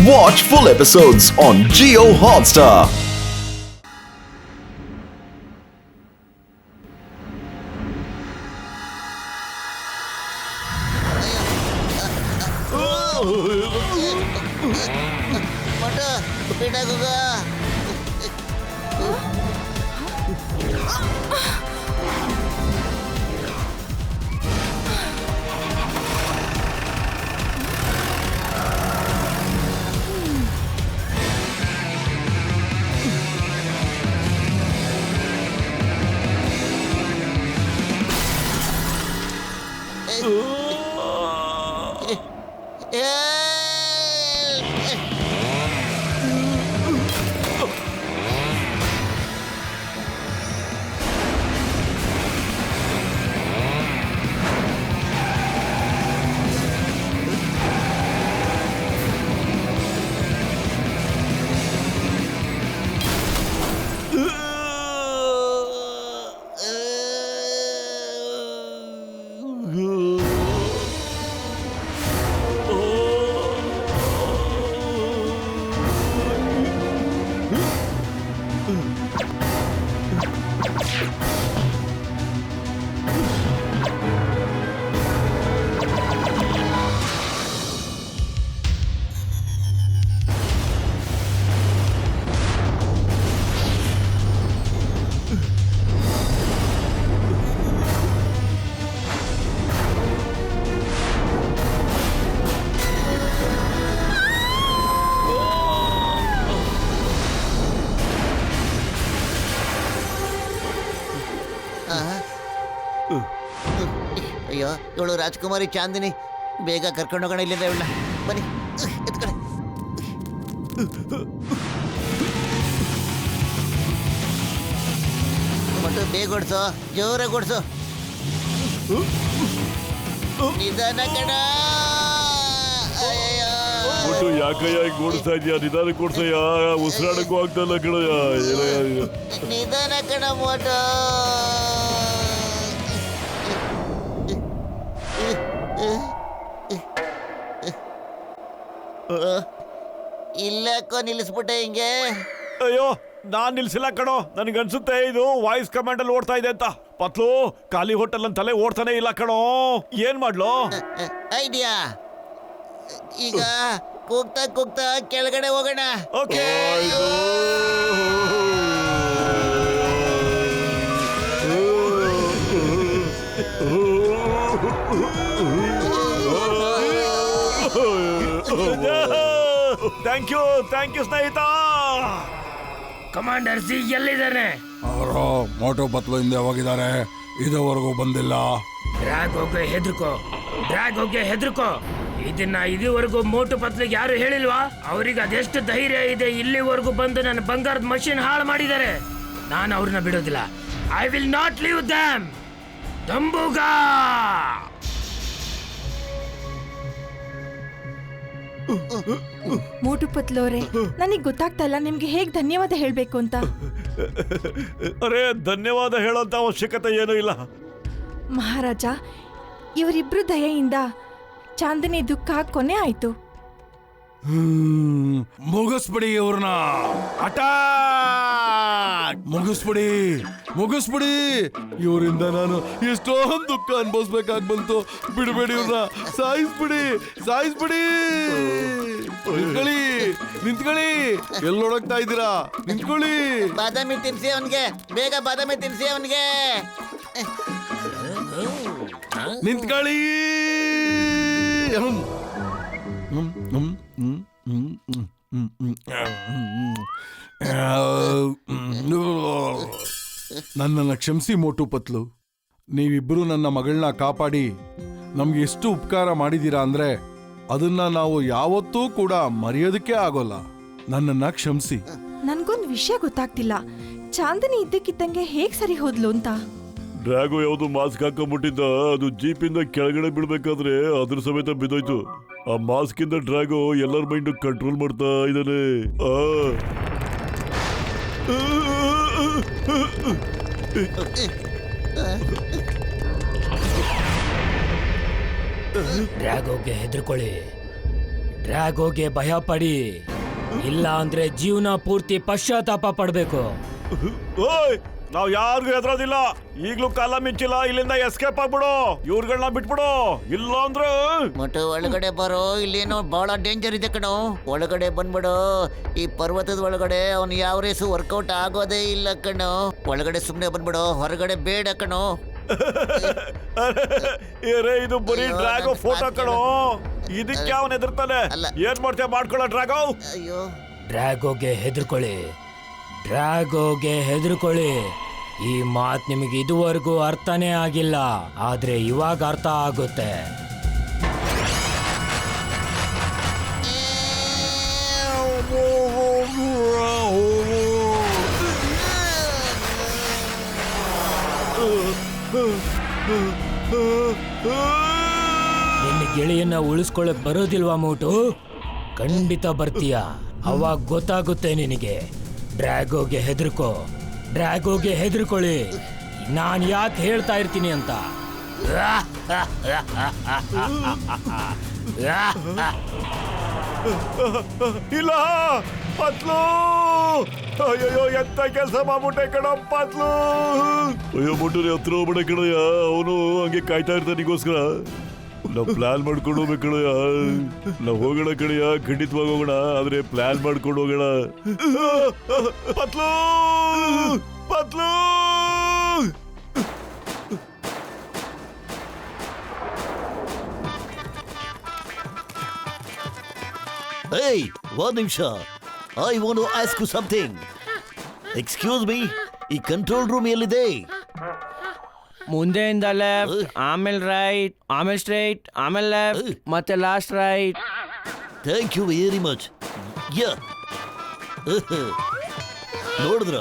Watch full episodes on Jio Hotstar. ಅಯ್ಯೋ ಇವಳು ರಾಜ್ಕುಮಾರಿ ಚಾಂದಿನಿ, ಬೇಗ ಕರ್ಕೊಂಡು ಹೋಗೋಣ ಇಲ್ಲಿಂದ ಇವಳ. ಬನ್ನಿ ಎತ್ಕಡೆ. ಮತ್ತು ಬೇಗ ಓಡಿಸೋ, ಜೋರಾಗಿ ಓಡಿಸೋ. ನಿಧಾನ ಕಣ. ಯಾಕಯ್ಯ ಓಡಿಸ್ತಾ ಇದೆಯಾ? ನಿಧಾನ ಕೊಡ್ಸಯ್ಯ, ಉಸಿರಾಡಕ್ಕೂ ಆಗ್ತಲ್ಲ ಕಣಯ್ಯ. ನಿಧಾನ ಕಣ ಮೋಟೋ. ಇಲ್ಲಕ್ಕೋ ನಿಲ್ಲಿಸ್ಬಿಟ್ಟೆ ಹಿಂಗೆ. ಅಯ್ಯೋ, ನಾನ್ ನಿಲ್ಸಿಲ್ಲ ಕಣೋ. ನನ್ಗನ್ಸುತ್ತೆ ಇದು ವಾಯ್ಸ್ ಕಮಾಂಡ್ ಅಲ್ಲಿ ಓಡ್ತಾ ಇದೆ ಅಂತ. ಪತ್ಲು ಖಾಲಿ ಹೋಟೆಲ್ ಅಂತಲೇ ಓಡ್ತಾನೆ ಇಲ್ಲ ಕಣೋ. ಏನ್ ಮಾಡ್ಲೋ? ಐಡಿಯಾ. ಈಗ ಕೂಗ್ತಾ ಕೂಗ್ತಾ ಕೆಳಗಡೆ ಹೋಗೋಣ. ಓಕೆ. ಥ್ಯಾಂಕ್ ಯು ಸ್ನೇಹಿತ. ಕಮಾಂಡರ್ ಸಿ ಎಲ್ಲಿದ್ದಾನೆ? ಅವರು ಮೋಟೋ ಪತ್ಲು ಹಿಂದೆ ಹೋಗಿದ್ದಾರೆ, ಇದುವರೆಗೂ ಬಂದಿಲ್ಲ. ಡ್ರ್ಯಾಗ್ ಹೋಗಿ ಹೆದರ್ಕೋ. ಇದನ್ನ ಇದುವರೆಗೂ ಮೋಟು ಪತ್ಲಿಗೆ ಯಾರು ಹೇಳಿಲ್ವಾ? ಅವ್ರಿಗೆ ಅದೆಷ್ಟು ಧೈರ್ಯ ಇದೆ ಇಲ್ಲಿವರೆಗೂ ಬಂದು ನನ್ನ ಬಂಗಾರದ ಮಷೀನ್ ಹಾಳು ಮಾಡಿದ್ದಾರೆ. ನಾನು ಅವ್ರನ್ನ ಬಿಡೋದಿಲ್ಲ. ಐ ವಿಲ್ ನಾಟ್ ಲೀವ್ ದಮ್. ದಂಬುಗಾ. ಮೋಟು ಪತ್ಲೋರೆ, ನನಗೆ ಗೊತ್ತಾಗ್ತಾ ಇಲ್ಲ ನಿಮ್ಗೆ ಹೇಗ್ ಧನ್ಯವಾದ ಹೇಳ್ಬೇಕು ಅಂತ. ಅರೆ, ಧನ್ಯವಾದ ಹೇಳೋಂತ ಅವಶ್ಯಕತೆ ಏನೂ ಇಲ್ಲ ಮಹಾರಾಜ. ಇವರಿಬ್ರು ದಯೆಯಿಂದ ಚಾಂದಿನಿ ದುಃಖ ಕೊನೆ ಆಯ್ತು. ಮುಗಿಸ್ಬಿಡಿ ಇವ್ರನ್ನ. ಮುಗಿಸ್ಬಿಡಿ. ಇವರಿಂದ ನಾನು ಎಷ್ಟೊಂದು ದುಃಖ ಅನ್ಭವಿಸ್ಬೇಕಾಗಿ ಬಂತು. ಬಿಡಬೇಡಿ ಇವ್ರನ್ನ. ಸಾಯಿಸ್ಬಿಡಿ. ನಿಂತ್ಕೊಳ್ಳಿ. ಎಲ್ಲಿ ನೋಡಕ್ತಾ ಇದ್ದೀರಾ? ನಿಂತ್ಕೊಳ್ಳಿ. ಬಾದಾಮಿ ತಿನ್ಸಿ ಅವನ್ಗೆ, ಬೇಗ ಬಾದಾಮಿ ತಿನ್ಸಿ ಅವನ್ಗೆ. ನಿಂತ್ಕೊಳ್ಳಿ. ನನ್ನನ್ನು ಕ್ಷಮಿಸಿ ಮೋಟು ಪತ್ಲು. ನೀವಿಬ್ಬರು ನನ್ನ ಮಗಳನ್ನ ಕಾಪಾಡಿ ನಮ್ಗೆ ಎಷ್ಟು ಉಪಕಾರ ಮಾಡಿದೀರಾ ಅಂದ್ರೆ ಅದನ್ನ ನಾವು ಯಾವತ್ತೂ ಕೂಡ ಮರೆಯೋದಕ್ಕೆ ಆಗೋಲ್ಲ. ನನ್ನನ್ನ ಕ್ಷಮಿಸಿ. ನನ್ಗೊಂದು ವಿಷಯ ಗೊತ್ತಾಗ್ತಿಲ್ಲ, ಚಾಂದಿನಿ ಇದ್ದಕ್ಕಿದ್ದಂಗೆ ಹೇಗ್ ಸರಿ ಹೋದ್ಲು ಅಂತ. ಡ್ರ್ಯಾಗೋ ಯಾವ್ದು ಮಾಸ್ಕ್ ಹಾಕೊಂಡ್ಬಿಟ್ಟಿದ್ದ. ಅದು ಜೀಪಿಂದ ಕೆಳಗಡೆ ಬೀಳ್ಬೇಕಾದ್ರೆ ಅದ್ರ ಸಮೇತ ಬಿದ್ದೋಯ್ತು. ಆ ಮಾಸ್ಕ್ ಇಂದ ಡ್ರ್ಯಾಗೋ ಎಲ್ಲರ ಮೈಂಡ್ ಕಂಟ್ರೋಲ್ ಮಾಡ್ತಾ ಇದ್ದಾನೆ. ಡ್ರ್ಯಾಗೋಗೆ ಹೆದರ್ಕೊಳ್ಳಿ. ಡ್ರ್ಯಾಗೋಗೆ ಭಯ ಪಡಿ, ಇಲ್ಲ ಅಂದ್ರೆ ಜೀವನ ಪೂರ್ತಿ ಪಶ್ಚಾತ್ತಾಪ ಪಡ್ಬೇಕು. ಓಯ್, ನಾವ್ ಯಾರಿಗೂ ಹೆದರೋದಿಲ್ಲ. ಈಗ್ಲೂ ಕಾಲ ಮಿಂಚಿಲ್ಲ, ಇಲ್ಲಿಂದ ಎಸ್ಕೇಪ್ ಆಗ್ಬಿಡು. ಇವ್ರುಗಳನ್ನ ಬಿಟ್ಬಿಡು, ಇಲ್ಲ ಅಂದ್ರೆ ಮಟು ಒಳಗಡೆ ಬರೋ, ಇಲ್ಲೇನೋ ಬಹಳ ಡೇಂಜರ್ ಇದೆ ಕಣೋ. ಒಳಗಡೆ ಬಂದ್ಬಿಡು. ಈ ಪರ್ವತದ ಒಳಗಡೆ ಅವ್ನು ಯಾವ ರೇಸು ವರ್ಕೌಟ್ ಆಗೋದೇ ಇಲ್ಲ ಕಣೋ. ಒಳಗಡೆ ಸುಮ್ನೆ ಬಂದ್ಬಿಡು, ಹೊರಗಡೆ ಬೇಡ ಕಣೋ. ಇದು ಬರೀ ಅಯ್ಯೋ, ಡ್ರ್ಯಾಗೋ ನನ್ ಫೋಟೋ ಮಾತ್ ಕಣೋ. ಇದಕ್ಕೆ ಅವನ್ ಹೆದರ್ತಾನೆ. ಅಲ್ಲ. ಏನ್ ಮಾಡ್ತೇವೆ ಮಾಡ್ಕೊಳ್ಳೋ ಡ್ರ್ಯಾಗೋ. ಅಯ್ಯೋ, ಡ್ರ್ಯಾಗೋಗೆ ಹೆದರ್ಕೊಳ್ಳಿ, ಡ್ರ್ಯಾಗೋಗೆ ಹೆದರ್ಕೊಳ್ಳಿ. ಈ ಮಾತ್ ನಿಮಗೆ ಇದುವರೆಗೂ ಅರ್ಥನೇ ಆಗಿಲ್ಲ, ಆದ್ರೆ ಇವಾಗ ಅರ್ಥ ಆಗುತ್ತೆ. ನಿನ್ನ ಗೆಳೆಯನ್ನ ಉಳಿಸ್ಕೊಳಕ್ ಬರೋದಿಲ್ವಾ ಮೋಟು? ಖಂಡಿತ ಬರ್ತೀಯ, ಅವಾಗ ಗೊತ್ತಾಗುತ್ತೆ ನಿನಗೆ. ಡ್ರ್ಯಾಗೋಗೆ ಹೆದರ್ಕೋ, ಡ್ರ್ಯಾಗೋಗೆ ಹೆದರ್ಕೊಳ್ಳಿ. ನಾನ್ ಯಾಕೆ ಹೇಳ್ತಾ ಇರ್ತೀನಿ ಅಂತ. ಇಲ್ಲ ಪತ್ಲು, ಅಯ್ಯೋ ಎಂತ ಕೆಲಸ ಮಾಡ್ಬಿಟ್ಟೆ ಕಣ ಪತ್ಲು. ಅಯ್ಯೋ ಮುಟ್ಟರಿ ಹತ್ರ ಹೋಗ್ಬಿಡ ಕಣಯ್ಯ, ಅವನು ಹಂಗೆ ಕಾಯ್ತಾ ಇರ್ತಾನೆ ನಿಗೋಸ್ಕರ. ನಾವ್ ಪ್ಲಾನ್ ಮಾಡ್ಕೊಂಡು ಹೋಗ್ಬೇಕು ಕಣಯ್ಯ. ನಾವ್ ಹೋಗೋಣ ಕಣಯ್ಯ, ಖಂಡಿತವಾಗಿ ಹೋಗೋಣ, ಆದ್ರೆ ಪ್ಲಾನ್ ಮಾಡ್ಕೊಂಡು ಹೋಗೋಣ. ಪತ್ಲು ಪತ್ಲು. hey, one ನಿಮಿಷ. I want to ask you something. Excuse me, ಈ ಕಂಟ್ರೋಲ್ ರೂಮ್ ಎಲ್ಲಿದೆ? ಮುಂದೆಯಿಂದ ಲೆಫ್ಟ್, ಆಮೇಲೆ ರೈಟ್, ಆಮೇಲೆ ಸ್ಟ್ರೈಟ್, ಆಮೇಲೆ ಲೆಫ್ಟ್, ಮತ್ತೆ last right. Thank you very much. Yeah, ನೋಡಿದ್ರ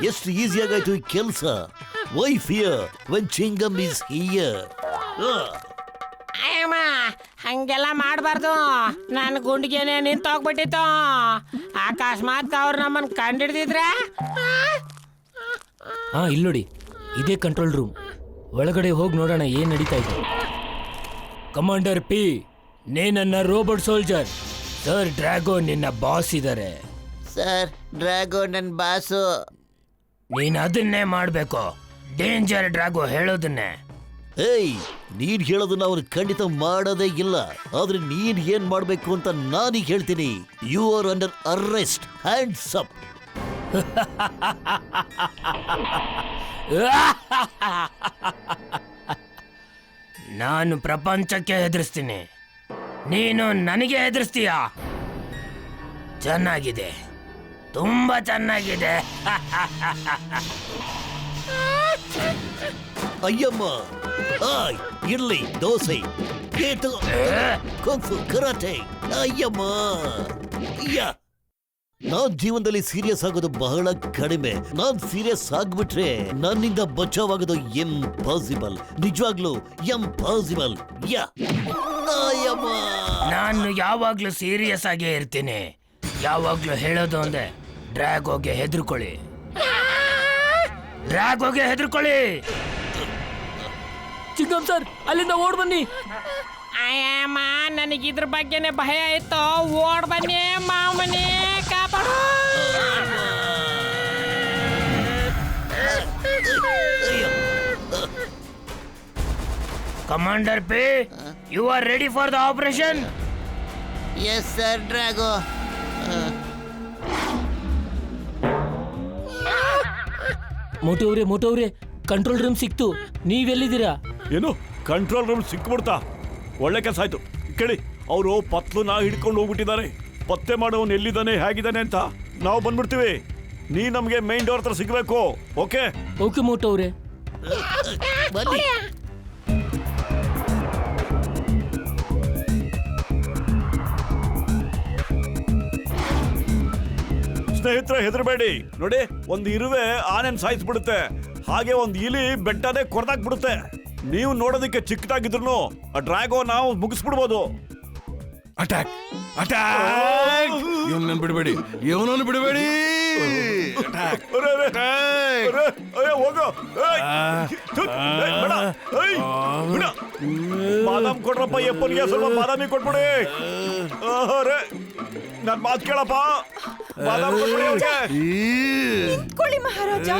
ಎಷ್ಟು ಈಸಿ ಆಗಾಯ್ತು ಈ ಕೆಲಸ. Why fear when Chingum is here. ಅಯ್ಯಮ್ಮ, ಹಂಗೆಲ್ಲ ಮಾಡಬಾರ್ದು. ನನ್ನ ಗುಂಡಿಗೆನೆ ನಿಂತೋಗ್ಬಿಟ್ಟಿತ್ತು. ಅಕಸ್ಮಾತ್ ಅವ್ರು ನಮ್ಮನ್ನ ಕಂಡಿಡ್ದಿದ್ರೆ. ಹಾ, ಇಲ್ಲೋಡಿ, ಇದೇ ಕಂಟ್ರೋಲ್ ರೂಮ್. ಒಳಗಡೆ ಹೋಗಿ ನೋಡೋಣ ಏನ್ ನಡೀತಾ ಇದೆ. ಕಮಾಂಡರ್ ಪಿ, ನೀನನ್ನ ರೋಬೋಟ್ ಸೋಲ್ಜರ್. ಸರ್ ಡ್ರ್ಯಾಗೋ ನಿನ್ನ ಬಾಸ್ ಇದ್ದಾರೆ. ಸರ್, ಡ್ರ್ಯಾಗೋ ನನ್ನ ಬಾಸು. ನೀನ್ ಅದನ್ನೇ ಮಾಡ್ಬೇಕು, ಡೇಂಜರ್ ಡ್ರ್ಯಾಗೋ ಹೇಳೋದನ್ನೇ. ಏಯ್, ನೀನ್ ಹೇಳೋದನ್ನ ಅವ್ರು ಖಂಡಿತ ಮಾಡೋದೇ ಇಲ್ಲ. ಆದ್ರೆ ನೀನ್ ಏನ್ ಮಾಡ್ಬೇಕು ಅಂತ ನಾನೀಗ ಹೇಳ್ತೀನಿ. You are under arrest. Hands up. ನಾನು ಪ್ರಪಂಚಕ್ಕೆ ಹೆದರ್ಸ್ತೀನಿ, ನೀನು ನನಗೆ ಹೆದರ್ಸ್ತೀಯ. ಚೆನ್ನಾಗಿದೆ, ತುಂಬಾ ಚೆನ್ನಾಗಿದೆ. ಅಯ್ಯಮ್ಮ, ಆಯ್, ಇಡ್ಲಿ, ದೋಸೆ, ಕೇಟು, ಕುಂಫು, ಕರಾಟೆ. ಅಯ್ಯಮ್ಮ, ಯಾ. ನಾನ್ ಜೀವನದಲ್ಲಿ ಸೀರಿಯಸ್ ಆಗೋದು ಬಹಳ ಕಡಿಮೆ. ನಾನ್ ಸೀರಿಯಸ್ ಆಗ್ಬಿಟ್ರೆ ನನ್ನಿಂದ ಬಚಾವಾಗೋದು ಇಂಪಾಸಿಬಲ್. ನಿಜವಾಗ್ಲೂ ಇಂಪಾಸಿಬಲ್. ಯಾ, ಅಯ್ಯಮ್ಮ. ನಾನು ಯಾವಾಗ್ಲೂ ಸೀರಿಯಸ್ ಆಗೇ ಇರ್ತೀನಿ. ಯಾವಾಗ್ಲೂ ಹೇಳೋದು ಒಂದೇ, ಡ್ರ್ಯಾಗೋಗೆ ಹೆದರ್ಕೊಳ್ಳಿ, ಡ್ರ್ಯಾಗೋಗೆ ಹೆದರ್ಕೊಳ್ಳಿ. ಚಿಕ್ಕಮ್ ಸರ್, ಅಲ್ಲಿಂದ ಓಡ್ ಬನ್ನಿ. ಅಯ್ಯಮ್ಮ, ನನಗಿದ್ರ ಬಗ್ಗೆನೆ ಭಯ ಇತ್ತು. ಓಡ್ ಬನ್ನಿ ಮಾಮನೆ, ಕಾಪಾಡು. Commander P, you are ready for the operation? Yes sir Drago. ಮೋಟವ್ರೆ, ಕಂಟ್ರೋಲ್ ರೂಮ್ ಸಿಕ್ತು. ನೀವೆಲ್ಲಿದ್ದೀರಾ? ಏನು ಕಂಟ್ರೋಲ್ ರೂಮ್ ಸಿಕ್ಬಿಡ್ತಾ? ಒಳ್ಳೆ ಕೆಲಸ ಆಯ್ತು. ಕೇಳಿ, ಅವರು ಪತ್ಲುನ ಹಿಡ್ಕೊಂಡು ಹೋಗ್ಬಿಟ್ಟಿದ್ದಾರೆ. ಪತ್ತೆ ಮಾಡೋನು ಎಲ್ಲಿದ್ದಾನೆ, ಹೇಗಿದ್ದಾನೆ ಅಂತ ನಾವು ಬಂದ್ಬಿಡ್ತೀವಿ. ನೀ ನಮ್ಗೆ ಮೈನ್ ಡೋರ್ ಹತ್ರ ಸಿಗ್ಬೇಕು. ಓಕೆ ಓಕೆ ಮೋಟವ್ರೆ. ಬನ್ನಿ. ಸ್ನೇಹಿತರೆ, ಹೆದರಬೇಡಿ. ನೋಡಿ, ಒಂದು ಇರುವೆ ಆನೆನ್ ಸಾಯಿಸ್ಬಿಡುತ್ತೆ, ಹಾಗೆ ಒಂದು ಇಲಿ ಬೆಟ್ಟನೇ ಕೊರ್ದಾಕ್ಬಿಡುತ್ತೆ. ನೀವು ನೋಡೋದಕ್ಕೆ ಚಿಕ್ಕದಾಗಿದ್ರು ಆ ಡ್ರ್ಯಾಗೋ ನಾವು ಮುಗಿಸ್ಬಿಡ್ಬೋದು. Attack, attack. ಇವನನ್ನು ಬಿಡಬೇಡಿ, ಇವನನ್ನು ಬಿಡಬೇಡಿ. ಹೋಗೋ ಬಾದಾಮ್ ಕೊಡ್ರಪ್ಪ ಎಪ್ಪನಿಗೆ ಸ್ವಲ್ಪ ಬಾದಾಮಿ ಕೊಟ್ಬಿಡಿ ಅರೆ ನನ್ ಮಾತು ಕೇಳಪ್ಪ ಬಾದಾಮ್ ಕೊಟ್ಬಿಡಿ ಅವ್ರಿಗೆ ನಿಂತ್ಕೊಳ್ಳಿ ಮಹಾರಾಜ.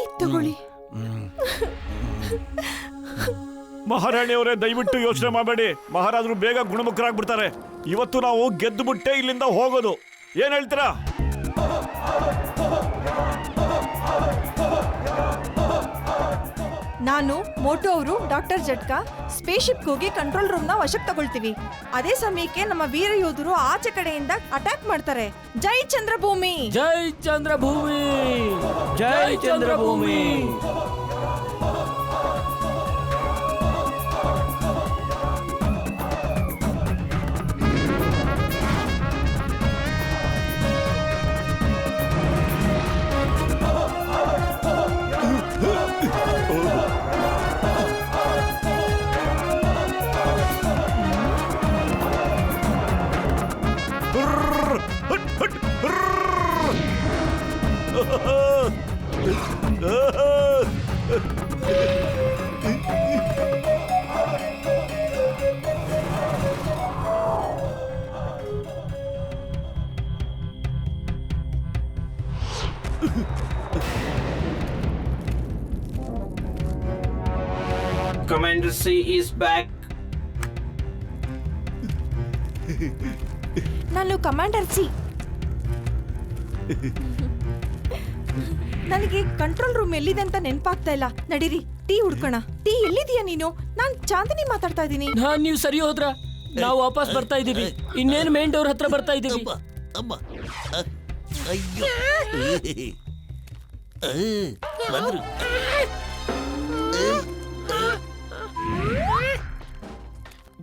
ಇದ್ ತಗೊಳ್ಳಿ. ಮಹಾರಾಣಿಯವರೇ ದಯವಿಟ್ಟು ಯೋಚನೆ ಮಾಡಬೇಡಿ. ಮಹಾರಾಜರು ಬೇಗ ಗುಣಮುಖರಾಗ್ಬಿಡ್ತಾರೆ. ಇವತ್ತು ನಾವು ಗೆದ್ದು ಬಿಟ್ಟೆ ಇಲ್ಲಿಂದ ಹೋಗೋದು. ಏನ್ ಹೇಳ್ತೀರಾ? ನಾನು ಮೋಟು ಅವರು ಡಾಕ್ಟರ್ ಜಟ್ಕಾ ಸ್ಪೇಸ್ಶಿಪ್ ಹೋಗಿ ಕಂಟ್ರೋಲ್ ರೂಮ್ ನ ವಶಕ್ಕೆ ತಗೊಳ್ತೀವಿ. ಅದೇ ಸಮಯಕ್ಕೆ ನಮ್ಮ ವೀರ ಯೋಧರು ಆಚೆ ಕಡೆಯಿಂದ ಅಟ್ಯಾಕ್ ಮಾಡ್ತಾರೆ. ಜೈ ಚಂದ್ರಭೂಮಿ, ಜೈ ಚಂದ್ರಭೂಮಿ, ಜೈ ಚಂದ್ರಭೂಮಿ. Commander C is back. ನಾನು ಕಮಾಂಡರ್ ಸಿ. ನನಗೆ ಕಂಟ್ರೋಲ್ ರೂಮ್ ಎಲ್ಲಿದೆ ಅಂತ ನೆನಪಾಗ್ತಾ ಇಲ್ಲ. ನಡೀರಿ ಟೀ ಹುಡ್ಕೋಣ. ಟೀ ಎಲ್ಲಿದೀಯ ನೀನು? ನಾನ್ ಚಾಂದಿನಿ ಮಾತಾಡ್ತಾ ಇದ್ದೀನಿ. ನೀವು ಸರಿ ಹೋದ್ರ ನಾವು ವಾಪಸ್ ಬರ್ತಾ ಇದೀವಿ. ಇನ್ನೇನು ಮೇನ್ ಡೋರ್ ಹತ್ರ ಬರ್ತಾ ಇದೀವಿ. ಅಮ್ಮ ಅಯ್ಯೋ ಬಂದ್ರು.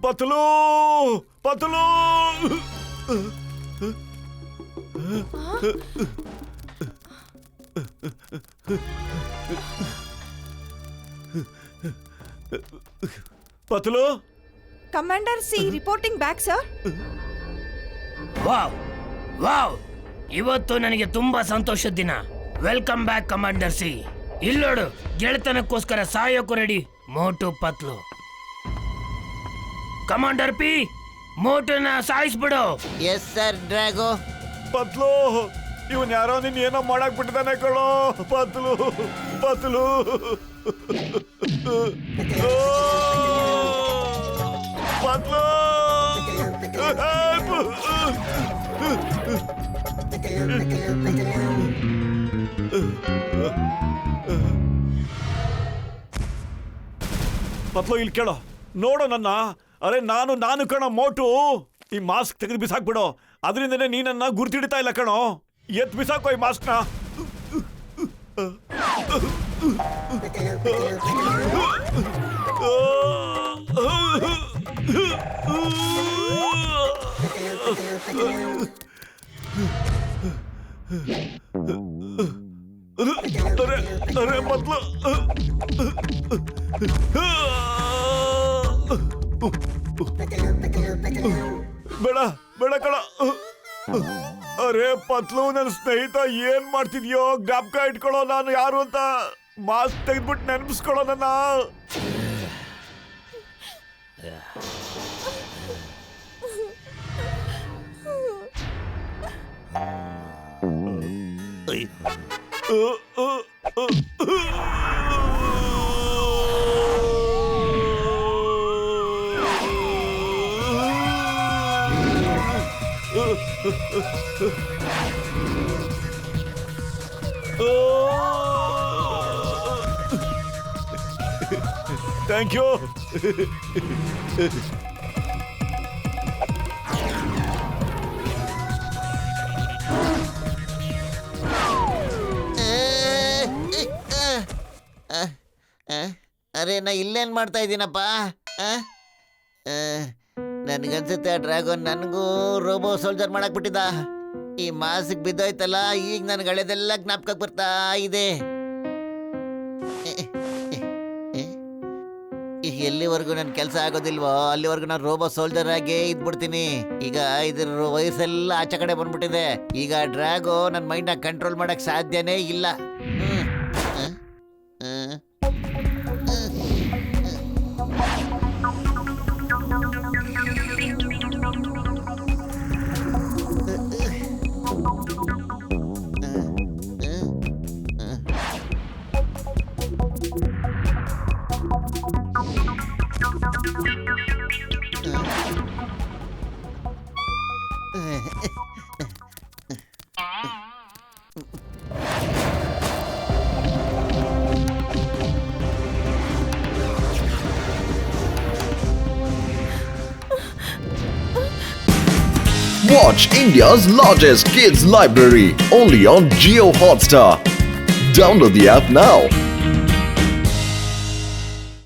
Patlu Patlu Patlu. Commander C reporting back sir. Wow wow, ಇವತ್ತು ನನಗೆ ತುಂಬಾ ಸಂತೋಷದ ದಿನ. Welcome back commander C. ಇಲ್ಲೋಡು, ಗೆಳೆತನಕ್ಕೋಸ್ಕರ ಸಾಯೋಕು ready Motu Patlu. Commander P, ಮೋಟುನ ಸಾಯಿಸ್ಬಿಡು. Yes sir Drago. ಪತ್ಲು, ಇವನ್ ಯಾರೋ ನಿನ್ ಏನೋ ಮಾಡಕ್ ಬಿಟ್ಟಿದ್ದಾನೆ ಕಣೋ. ಪತ್ಲು ಪತ್ಲು ಪತ್ಲು. ಪತ್ಲು ಇಲ್ಲಿ ಕೇಳೋ, ನೋಡು ನನ್ನ. ಅರೆ ನಾನು ಕಣ ಮೋಟು. ಈ ಮಾಸ್ಕ್ ತೆಗೆದು ಬಿಸಾಕ್ಬಿಡು. ಅದರಿಂದನೇ ನೀನನ್ನ ಗುರ್ತಿಡ್ತಾ ಇಲ್ಲ ಕಣೋ. ಎತ್ ಬಿಸಾಕೋ ಈ ಮಾಸ್ಕ್ನ. ಅರೆ ಪತ್ಲು, ಬೇಡ ಬೇಡ ಕಣ. ಅರೆ ಪತ್ಲು, ನನ್ನ ಸ್ನೇಹಿತ ಏನ್ ಮಾಡ್ತಿದ್ಯೋ ಜ್ಞಾಪಕ ಇಟ್ಕೊಳ್ಳೋ ನಾನು ಯಾರು ಅಂತ. ಮಾಸ್ಕ್ ತೆಗೆದ್ಬಿಟ್ಟು ನೆನಪಿಸ್ಕೊಳ್ಳೋ ನನ್ನ. Thank you. ಅರೆ ನಾ ಇಲ್ಲೇನ್ ಮಾಡ್ತಾ ಇದ್ದೀನಪ್ಪ? ನನ್ಗನ್ಸುತ್ತೆ ಆ ಡ್ರ್ಯಾಗನ್ ನನಗೂ ರೋಬೋ ಸೋಲ್ಜರ್ ಮಾಡಕ್ ಬಿಟ್ಟಿದ್ದ. ಈ ಮಾಸ್ಕ್ ಬಿದ್ದೋಯ್ತಲ್ಲ, ಈಗ ನನ್ಗೆ ಹಳೆದೆಲ್ಲ ಜ್ಞಾಪಕಕ್ಕೆ ಬರ್ತಾ ಇದೆ. ಎಲ್ಲಿವರೆಗೂ ನನ್ನ ಕೆಲಸ ಆಗೋದಿಲ್ವೋ ಅಲ್ಲಿವರೆಗೂ ನಾನು ರೋಬೋ ಸೋಲ್ಜರ್ ಆಗೇ ಇದ್ಬಿಡ್ತೀನಿ. ಈಗ ಇದ್ರ ವಯಸ್ಸೆಲ್ಲ ಆಚೆ ಕಡೆ ಬಂದ್ಬಿಟ್ಟಿದೆ. ಈಗ ಡ್ರ್ಯಾಗು ನನ್ನ ಮೈಂಡ್ ಕಂಟ್ರೋಲ್ ಮಾಡಕ್ ಸಾಧ್ಯನೇ ಇಲ್ಲ. Watch India's largest kids library only on Jio Hotstar. Download the app now.